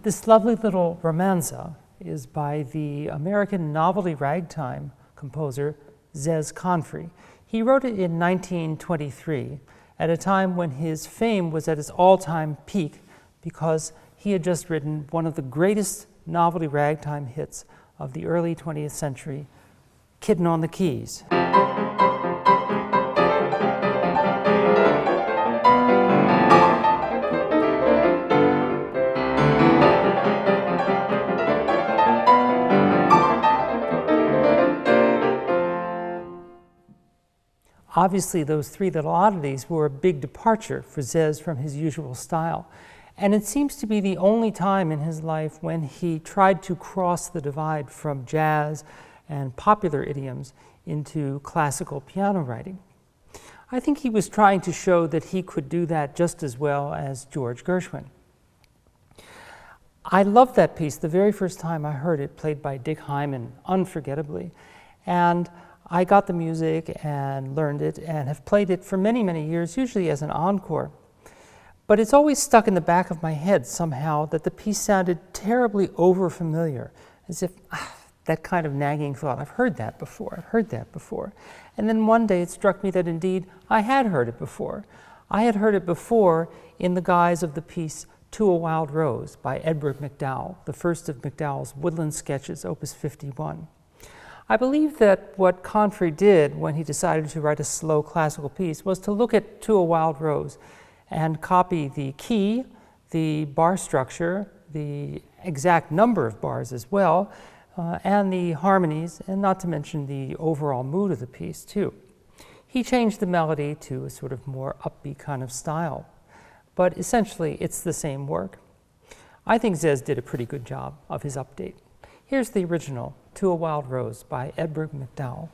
This lovely little romanza is by the American novelty ragtime composer Zez Confrey. He wrote it in 1923 at a time when his fame was at its all-time peak because he had just written one of the greatest novelty ragtime hits of the early 20th century, Kitten on the Keys. Obviously, those Three Little Oddities were a big departure for Zez from his usual style, and it seems to be the only time in his life when he tried to cross the divide from jazz and popular idioms into classical piano writing. I think he was trying to show that he could do that just as well as George Gershwin. I loved that piece the very first time I heard it, played by Dick Hyman, unforgettably, and I got the music and learned it and have played it for many, many years, usually as an encore. But it's always stuck in the back of my head somehow that the piece sounded terribly over-familiar, as if, that kind of nagging thought, I've heard that before. And then one day it struck me that indeed I had heard it before. I had heard it before in the guise of the piece To a Wild Rose by Edward MacDowell, the first of MacDowell's woodland sketches, Opus 51. I believe that what Confrey did when he decided to write a slow classical piece was to look at To a Wild Rose and copy the key, the bar structure, the exact number of bars as well, and the harmonies, and not to mention the overall mood of the piece too. He changed the melody to a sort of more upbeat kind of style, but essentially it's the same work. I think Zez did a pretty good job of his update. Here's the original, To a Wild Rose by Edward MacDowell.